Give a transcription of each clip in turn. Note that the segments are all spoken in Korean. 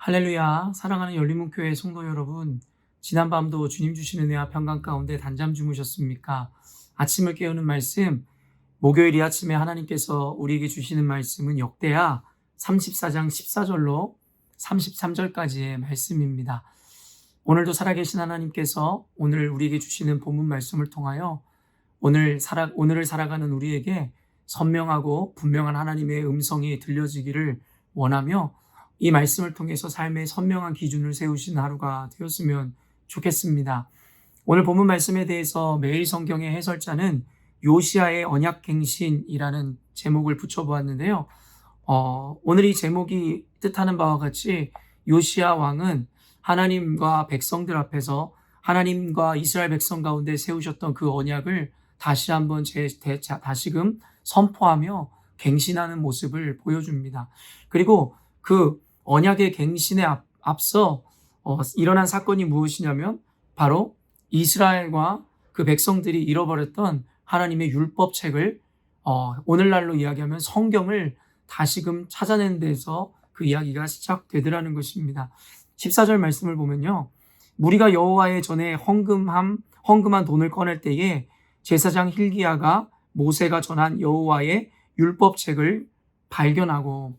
할렐루야, 사랑하는 열린문교회 성도 여러분, 지난밤도 주님 주시는 은혜와 평강 가운데 단잠 주무셨습니까? 아침을 깨우는 말씀, 목요일 이 아침에 하나님께서 우리에게 주시는 말씀은 역대하 34장 14절로 33절까지의 말씀입니다. 오늘도 살아계신 하나님께서 오늘 우리에게 주시는 본문 말씀을 통하여 오늘을 살아가는 우리에게 선명하고 분명한 하나님의 음성이 들려지기를 원하며 이 말씀을 통해서 삶의 선명한 기준을 세우신 하루가 되었으면 좋겠습니다. 오늘 본문 말씀에 대해서 매일 성경의 해설자는 요시야의 언약갱신이라는 제목을 붙여보았는데요. 오늘 이 제목이 뜻하는 바와 같이 요시야 왕은 하나님과 백성들 앞에서 하나님과 이스라엘 백성 가운데 세우셨던 그 언약을 다시 한번 다시금 선포하며 갱신하는 모습을 보여줍니다. 그리고 그 언약의 갱신에 앞서 일어난 사건이 무엇이냐면 바로 이스라엘과 그 백성들이 잃어버렸던 하나님의 율법책을 오늘날로 이야기하면 성경을 다시금 찾아내는 데서 그 이야기가 시작되더라는 것입니다. 14절 말씀을 보면요. 무리가 여호와의 전에 헌금한 돈을 꺼낼 때에 제사장 hil기야가 모세가 전한 여호와의 율법책을 발견하고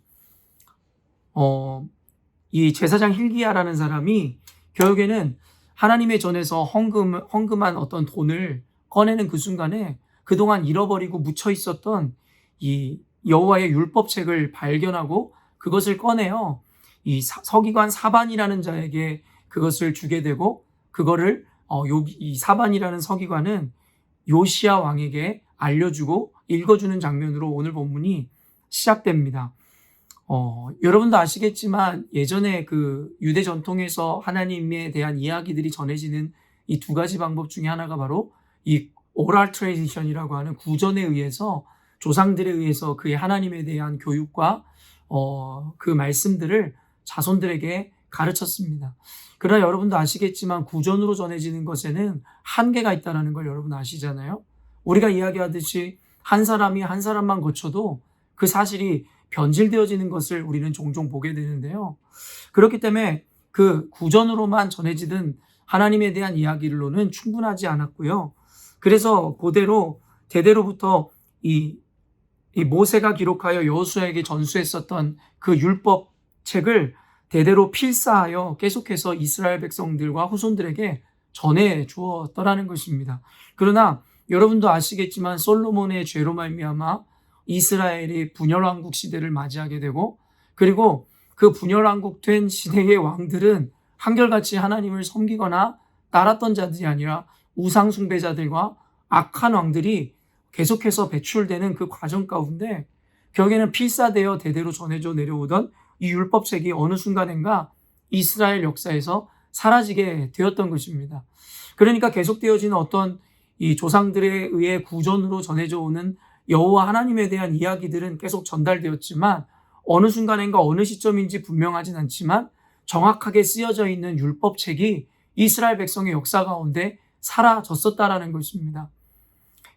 이 제사장 hil기야라는 사람이 결국에는 하나님의 전에서 헌금한 어떤 돈을 꺼내는 그 순간에 그동안 잃어버리고 묻혀 있었던 이 여호와의 율법책을 발견하고 그것을 꺼내어 이 서기관 사반이라는 자에게 그것을 주게 되고 그거를 이 사반이라는 서기관은 요시야 왕에게 알려주고 읽어주는 장면으로 오늘 본문이 시작됩니다. 여러분도 아시겠지만 예전에 그 유대 전통에서 하나님에 대한 이야기들이 전해지는 이 두 가지 방법 중에 하나가 바로 이 오랄 트레디션이라고 하는 구전에 의해서 조상들에 의해서 그의 하나님에 대한 교육과 그 말씀들을 자손들에게 가르쳤습니다. 그러나 여러분도 아시겠지만 구전으로 전해지는 것에는 한계가 있다는 걸 여러분 아시잖아요. 우리가 이야기하듯이 한 사람이 한 사람만 거쳐도 그 사실이 변질되어지는 것을 우리는 종종 보게 되는데요. 그렇기 때문에 그 구전으로만 전해지던 하나님에 대한 이야기로는 충분하지 않았고요. 그래서 그대로 대대로부터 이 모세가 기록하여 여호수아에게 전수했었던 그 율법책을 대대로 필사하여 계속해서 이스라엘 백성들과 후손들에게 전해 주었더라는 것입니다. 그러나 여러분도 아시겠지만 솔로몬의 죄로 말미암아 이스라엘이 분열왕국 시대를 맞이하게 되고 그리고 그 분열왕국 된 시대의 왕들은 한결같이 하나님을 섬기거나 따랐던 자들이 아니라 우상 숭배자들과 악한 왕들이 계속해서 배출되는 그 과정 가운데 결국에는 필사되어 대대로 전해져 내려오던 이 율법책이 어느 순간인가 이스라엘 역사에서 사라지게 되었던 것입니다. 그러니까 계속되어지는 어떤 이 조상들에 의해 구전으로 전해져 오는 여호와 하나님에 대한 이야기들은 계속 전달되었지만 어느 순간인가 어느 시점인지 분명하진 않지만 정확하게 쓰여져 있는 율법책이 이스라엘 백성의 역사 가운데 사라졌었다라는 것입니다.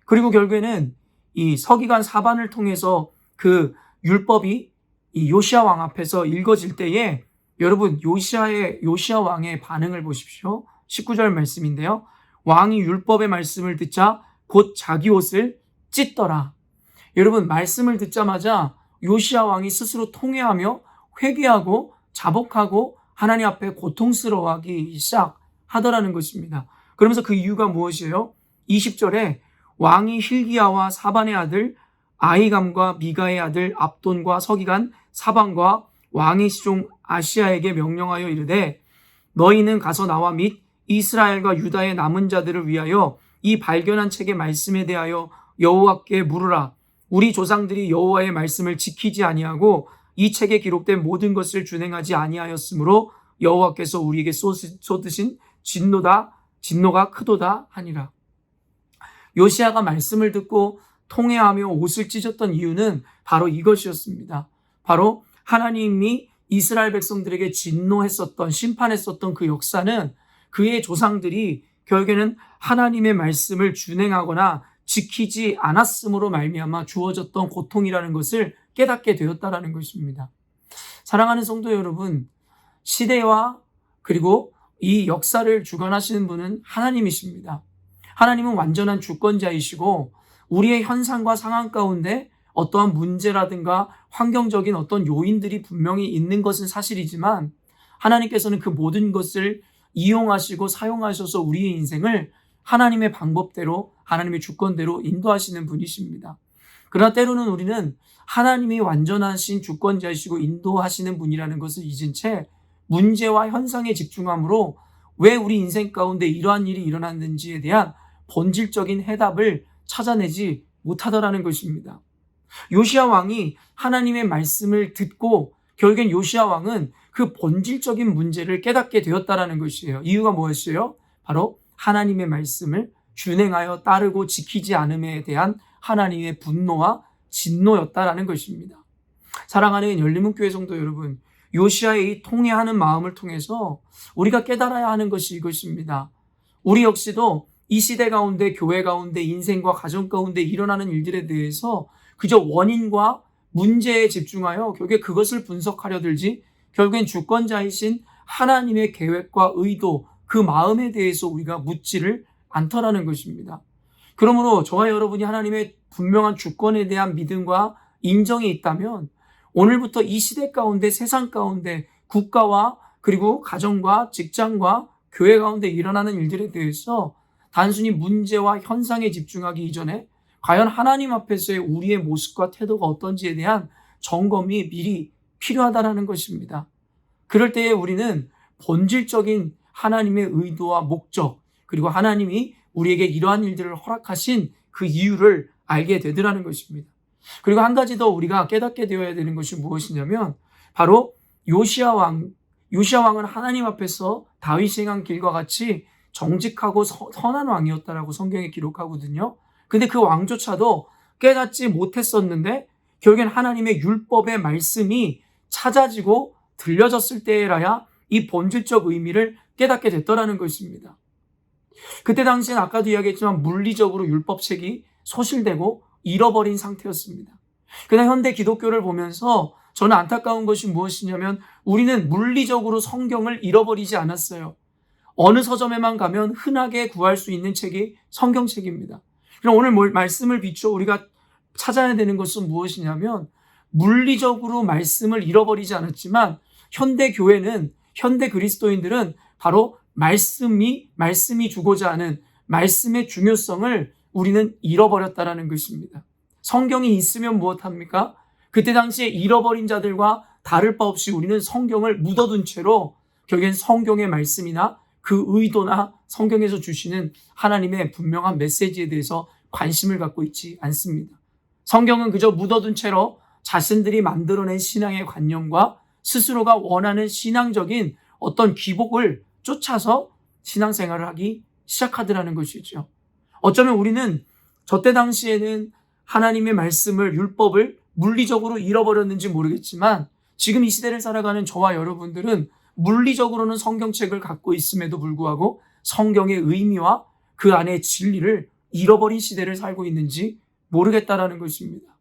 그리고 결국에는 이 서기관 사반을 통해서 그 율법이 이 요시야 왕 앞에서 읽어질 때에 여러분 요시야 왕의 반응을 보십시오. 19절 말씀인데요. 왕이 율법의 말씀을 듣자 곧 자기 옷을 찢더라. 여러분 말씀을 듣자마자 요시야 왕이 스스로 통회하며 회개하고 자복하고 하나님 앞에 고통스러워하기 시작하더라는 것입니다. 그러면서 그 이유가 무엇이에요? 20절에 왕이 hil기야와 사반의 아들 아히감과 미가의 아들 압돈과 서기관 사반과 왕의 시종 아시야에게 명령하여 이르되 너희는 가서 나와 및 이스라엘과 유다의 남은 자들을 위하여 이 발견한 책의 말씀에 대하여 여호와께 물으라. 우리 조상들이 여호와의 말씀을 지키지 아니하고 이 책에 기록된 모든 것을 준행하지 아니하였으므로 여호와께서 우리에게 쏟으신 진노가 크도다 하니라. 요시야가 말씀을 듣고 통회하며 옷을 찢었던 이유는 바로 이것이었습니다. 바로 하나님이 이스라엘 백성들에게 진노했었던 심판했었던 그 역사는 그의 조상들이 결국에는 하나님의 말씀을 준행하거나 지키지 않았음으로 말미암아 주어졌던 고통이라는 것을 깨닫게 되었다라는 것입니다. 사랑하는 성도 여러분, 시대와 그리고 이 역사를 주관하시는 분은 하나님이십니다. 하나님은 완전한 주권자이시고 우리의 현상과 상황 가운데 어떠한 문제라든가 환경적인 어떤 요인들이 분명히 있는 것은 사실이지만 하나님께서는 그 모든 것을 이용하시고 사용하셔서 우리의 인생을 하나님의 방법대로 하나님의 주권대로 인도하시는 분이십니다. 그러나 때로는 우리는 하나님이 완전하신 주권자이시고 인도하시는 분이라는 것을 잊은 채 문제와 현상에 집중함으로 왜 우리 인생 가운데 이러한 일이 일어났는지에 대한 본질적인 해답을 찾아내지 못하더라는 것입니다. 요시야 왕이 하나님의 말씀을 듣고 결국엔 요시야 왕은 그 본질적인 문제를 깨닫게 되었다라는 것이에요. 이유가 무엇이에요? 바로 하나님의 말씀을 준행하여 따르고 지키지 않음에 대한 하나님의 분노와 진노였다라는 것입니다. 사랑하는 열린문교회 성도 여러분, 요시야의 이 통회하는 마음을 통해서 우리가 깨달아야 하는 것이 이것입니다. 우리 역시도 이 시대 가운데, 교회 가운데, 인생과 가정 가운데 일어나는 일들에 대해서 그저 원인과 문제에 집중하여 결국에 그것을 분석하려 들지 결국엔 주권자이신 하나님의 계획과 의도, 그 마음에 대해서 우리가 묻지를 않더라는 것입니다. 그러므로 저와 여러분이 하나님의 분명한 주권에 대한 믿음과 인정이 있다면 오늘부터 이 시대 가운데, 세상 가운데, 국가와 그리고 가정과 직장과 교회 가운데 일어나는 일들에 대해서 단순히 문제와 현상에 집중하기 이전에 과연 하나님 앞에서의 우리의 모습과 태도가 어떤지에 대한 점검이 미리 필요하다는 것입니다. 그럴 때에 우리는 본질적인 하나님의 의도와 목적, 그리고 하나님이 우리에게 이러한 일들을 허락하신 그 이유를 알게 되더라는 것입니다. 그리고 한 가지 더 우리가 깨닫게 되어야 되는 것이 무엇이냐면 바로 요시야 왕은 하나님 앞에서 다윗이 행한 길과 같이 정직하고 선한 왕이었다라고 성경에 기록하거든요. 근데 그 왕조차도 깨닫지 못했었는데 결국엔 하나님의 율법의 말씀이 찾아지고 들려졌을 때라야 이 본질적 의미를 깨닫게 됐더라는 것입니다. 그때 당시엔 아까도 이야기했지만 물리적으로 율법책이 소실되고 잃어버린 상태였습니다. 그러나 현대 기독교를 보면서 저는 안타까운 것이 무엇이냐면 우리는 물리적으로 성경을 잃어버리지 않았어요. 어느 서점에만 가면 흔하게 구할 수 있는 책이 성경책입니다. 그럼 오늘 말씀을 비추어 우리가 찾아야 되는 것은 무엇이냐면 물리적으로 말씀을 잃어버리지 않았지만 현대 교회는, 현대 그리스도인들은 바로 말씀이 주고자 하는 말씀의 중요성을 우리는 잃어버렸다라는 것입니다. 성경이 있으면 무엇합니까? 그때 당시에 잃어버린 자들과 다를 바 없이 우리는 성경을 묻어둔 채로 결국엔 성경의 말씀이나 그 의도나 성경에서 주시는 하나님의 분명한 메시지에 대해서 관심을 갖고 있지 않습니다. 성경은 그저 묻어둔 채로 자신들이 만들어낸 신앙의 관념과 스스로가 원하는 신앙적인 어떤 기복을 쫓아서 신앙생활을 하기 시작하더라는 것이죠. 어쩌면 우리는 저때 당시에는 하나님의 말씀을, 율법을 물리적으로 잃어버렸는지 모르겠지만 지금 이 시대를 살아가는 저와 여러분들은 물리적으로는 성경책을 갖고 있음에도 불구하고 성경의 의미와 그 안의 진리를 잃어버린 시대를 살고 있는지 모르겠다라는 것입니다.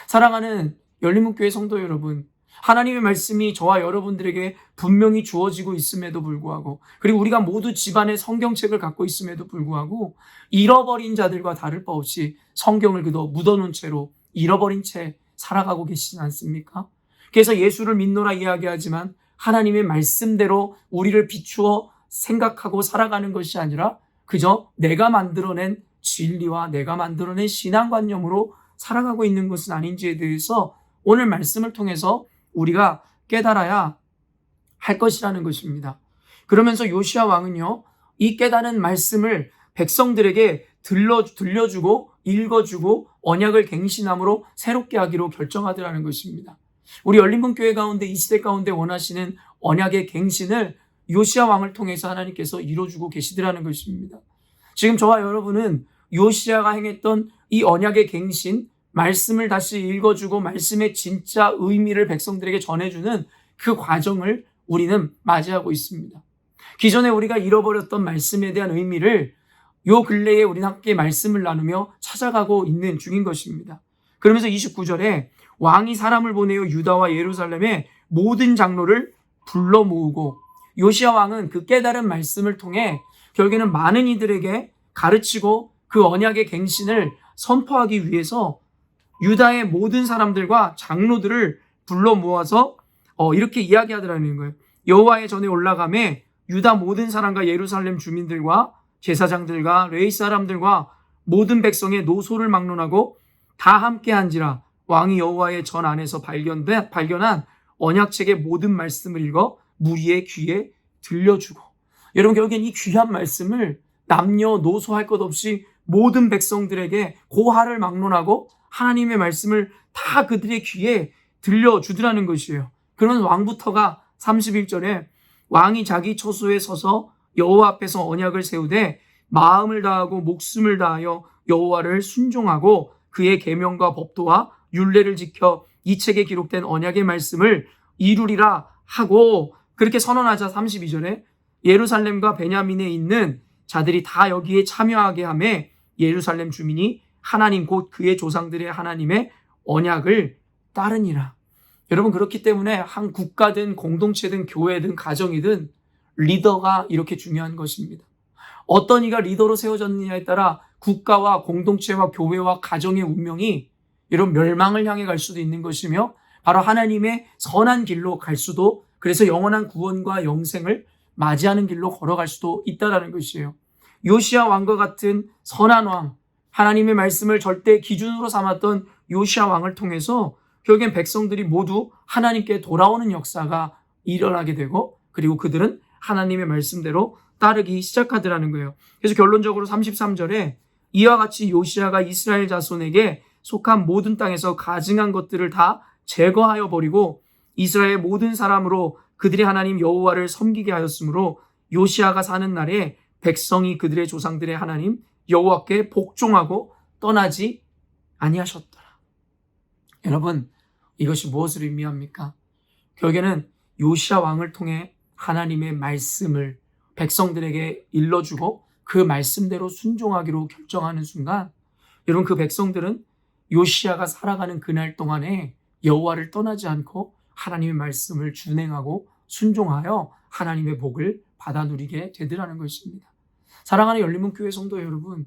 사랑하는 열린문교회 성도 여러분, 하나님의 말씀이 저와 여러분들에게 분명히 주어지고 있음에도 불구하고 그리고 우리가 모두 집안에 성경책을 갖고 있음에도 불구하고 잃어버린 자들과 다를 바 없이 성경을 그저 묻어놓은 채로 잃어버린 채 살아가고 계시지 않습니까? 그래서 예수를 믿노라 이야기하지만 하나님의 말씀대로 우리를 비추어 생각하고 살아가는 것이 아니라 그저 내가 만들어낸 진리와 내가 만들어낸 신앙관념으로 살아가고 있는 것은 아닌지에 대해서 오늘 말씀을 통해서 우리가 깨달아야 할 것이라는 것입니다. 그러면서 요시야 왕은요, 이 깨달은 말씀을 백성들에게 들려주고 읽어주고 언약을 갱신함으로 새롭게 하기로 결정하더라는 것입니다. 우리 열린문교회 가운데 이 시대 가운데 원하시는 언약의 갱신을 요시야 왕을 통해서 하나님께서 이루어주고 계시더라는 것입니다. 지금 저와 여러분은 요시야가 행했던 이 언약의 갱신, 말씀을 다시 읽어주고 말씀의 진짜 의미를 백성들에게 전해주는 그 과정을 우리는 맞이하고 있습니다. 기존에 우리가 잃어버렸던 말씀에 대한 의미를 요 근래에 우리는 함께 말씀을 나누며 찾아가고 있는 중인 것입니다. 그러면서 29절에 왕이 사람을 보내어 유다와 예루살렘의 모든 장로를 불러 모으고 요시야 왕은 그 깨달은 말씀을 통해 결국에는 많은 이들에게 가르치고 그 언약의 갱신을 선포하기 위해서 유다의 모든 사람들과 장로들을 불러 모아서 이렇게 이야기하더라는 거예요. 여호와의 전에 올라가매 유다 모든 사람과 예루살렘 주민들과 제사장들과 레위 사람들과 모든 백성의 노소를 막론하고 다 함께한지라. 왕이 여호와의 전 안에서 발견한 언약책의 모든 말씀을 읽어 무리의 귀에 들려주고. 여러분, 결국엔 이 귀한 말씀을 남녀노소 할 것 없이 모든 백성들에게 고하를 막론하고 하나님의 말씀을 다 그들의 귀에 들려주더라는 것이에요. 그런 왕부터가 31절에 왕이 자기 처소에 서서 여호와 앞에서 언약을 세우되 마음을 다하고 목숨을 다하여 여호와를 순종하고 그의 계명과 법도와 율례를 지켜 이 책에 기록된 언약의 말씀을 이루리라 하고, 그렇게 선언하자 32절에 예루살렘과 베냐민에 있는 자들이 다 여기에 참여하게 하매 예루살렘 주민이 하나님 곧 그의 조상들의 하나님의 언약을 따르니라. 여러분, 그렇기 때문에 한 국가든 공동체든 교회든 가정이든 리더가 이렇게 중요한 것입니다. 어떤 이가 리더로 세워졌느냐에 따라 국가와 공동체와 교회와 가정의 운명이 이런 멸망을 향해 갈 수도 있는 것이며 바로 하나님의 선한 길로 갈 수도, 그래서 영원한 구원과 영생을 맞이하는 길로 걸어갈 수도 있다는 것이에요. 요시야 왕과 같은 선한 왕, 하나님의 말씀을 절대 기준으로 삼았던 요시야 왕을 통해서 결국엔 백성들이 모두 하나님께 돌아오는 역사가 일어나게 되고, 그리고 그들은 하나님의 말씀대로 따르기 시작하더라는 거예요. 그래서 결론적으로 33절에 이와 같이 요시야가 이스라엘 자손에게 속한 모든 땅에서 가증한 것들을 다 제거하여 버리고 이스라엘 모든 사람으로 그들이 하나님 여호와를 섬기게 하였으므로 요시야가 사는 날에 백성이 그들의 조상들의 하나님 여호와께 복종하고 떠나지 아니하셨더라. 여러분, 이것이 무엇을 의미합니까? 결국에는 요시야 왕을 통해 하나님의 말씀을 백성들에게 일러주고 그 말씀대로 순종하기로 결정하는 순간, 여러분, 그 백성들은 요시야가 살아가는 그날 동안에 여호와를 떠나지 않고 하나님의 말씀을 준행하고 순종하여 하나님의 복을 받아 누리게 되더라는 것입니다. 사랑하는 열린문교회 성도 여러분,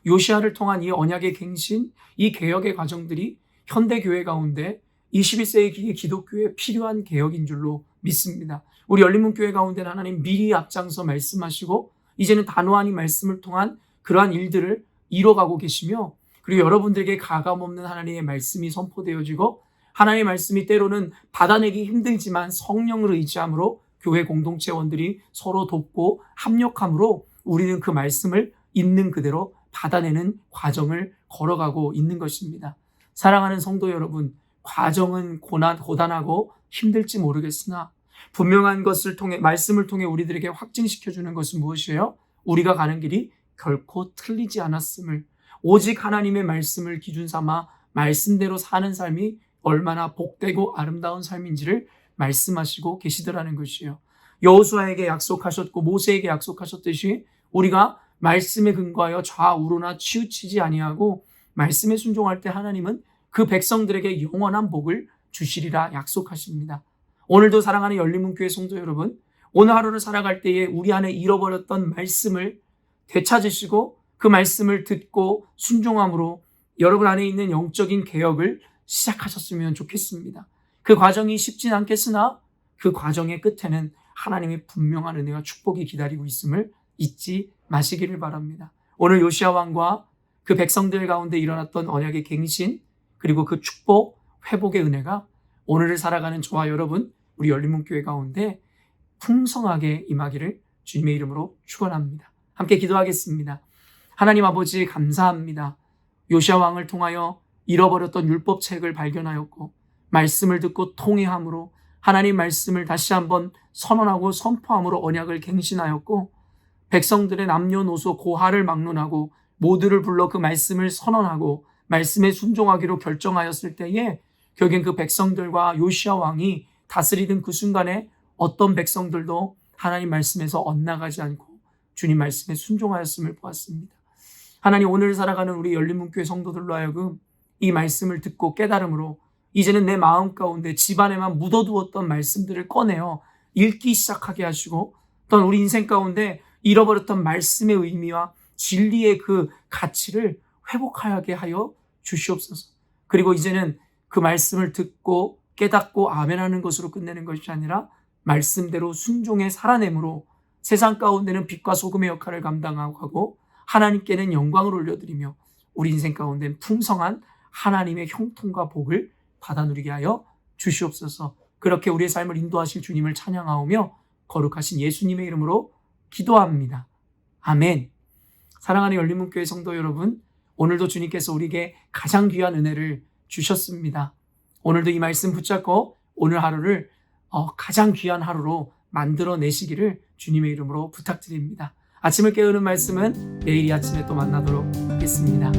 요시야를 통한 이 언약의 갱신, 이 개혁의 과정들이 현대교회 가운데 21세기 기독교에 필요한 개혁인 줄로 믿습니다. 우리 열린문교회 가운데는 하나님 미리 앞장서 말씀하시고 이제는 단호한 이 말씀을 통한 그러한 일들을 이뤄가고 계시며, 그리고 여러분들에게 가감없는 하나님의 말씀이 선포되어지고 하나님의 말씀이 때로는 받아내기 힘들지만 성령을 의지함으로 교회 공동체원들이 서로 돕고 합력함으로 우리는 그 말씀을 있는 그대로 받아내는 과정을 걸어가고 있는 것입니다. 사랑하는 성도 여러분, 과정은 고단하고 힘들지 모르겠으나 분명한 것을 통해, 말씀을 통해 우리들에게 확증시켜주는 것은 무엇이에요? 우리가 가는 길이 결코 틀리지 않았음을, 오직 하나님의 말씀을 기준 삼아 말씀대로 사는 삶이 얼마나 복되고 아름다운 삶인지를 말씀하시고 계시더라는 것이에요. 여호수아에게 약속하셨고 모세에게 약속하셨듯이 우리가 말씀에 근거하여 좌우로나 치우치지 아니하고 말씀에 순종할 때 하나님은 그 백성들에게 영원한 복을 주시리라 약속하십니다. 오늘도 사랑하는 열린문교회 성도 여러분, 오늘 하루를 살아갈 때에 우리 안에 잃어버렸던 말씀을 되찾으시고 그 말씀을 듣고 순종함으로 여러분 안에 있는 영적인 개혁을 시작하셨으면 좋겠습니다. 그 과정이 쉽진 않겠으나 그 과정의 끝에는 하나님의 분명한 은혜와 축복이 기다리고 있음을 잊지 마시기를 바랍니다. 오늘 요시야 왕과 그 백성들 가운데 일어났던 언약의 갱신, 그리고 그 축복, 회복의 은혜가 오늘을 살아가는 저와 여러분, 우리 열린문교회 가운데 풍성하게 임하기를 주님의 이름으로 축원합니다. 함께 기도하겠습니다. 하나님 아버지, 감사합니다. 요시야 왕을 통하여 잃어버렸던 율법책을 발견하였고 말씀을 듣고 통회함으로 하나님 말씀을 다시 한번 선언하고 선포함으로 언약을 갱신하였고 백성들의 남녀노소 고하를 막론하고 모두를 불러 그 말씀을 선언하고 말씀에 순종하기로 결정하였을 때에 결국엔 그 백성들과 요시야 왕이 다스리던 그 순간에 어떤 백성들도 하나님 말씀에서 엇나가지 않고 주님 말씀에 순종하였음을 보았습니다. 하나님, 오늘 살아가는 우리 열린문교회 성도들로 하여금 이 말씀을 듣고 깨달음으로 이제는 내 마음 가운데 집안에만 묻어두었던 말씀들을 꺼내어 읽기 시작하게 하시고 또한 우리 인생 가운데 잃어버렸던 말씀의 의미와 진리의 그 가치를 회복하게 하여 주시옵소서. 그리고 이제는 그 말씀을 듣고 깨닫고 아멘하는 것으로 끝내는 것이 아니라 말씀대로 순종의 살아냄으로 세상 가운데는 빛과 소금의 역할을 감당하고 하나님께는 영광을 올려드리며 우리 인생 가운데는 풍성한 하나님의 형통과 복을 받아 누리게 하여 주시옵소서. 그렇게 우리의 삶을 인도하실 주님을 찬양하오며 거룩하신 예수님의 이름으로 기도합니다. 아멘. 사랑하는 열린문교회 성도 여러분, 오늘도 주님께서 우리에게 가장 귀한 은혜를 주셨습니다. 오늘도 이 말씀 붙잡고 오늘 하루를 가장 귀한 하루로 만들어내시기를 주님의 이름으로 부탁드립니다. 아침을 깨우는 말씀은 내일 이 아침에 또 만나도록 하겠습니다.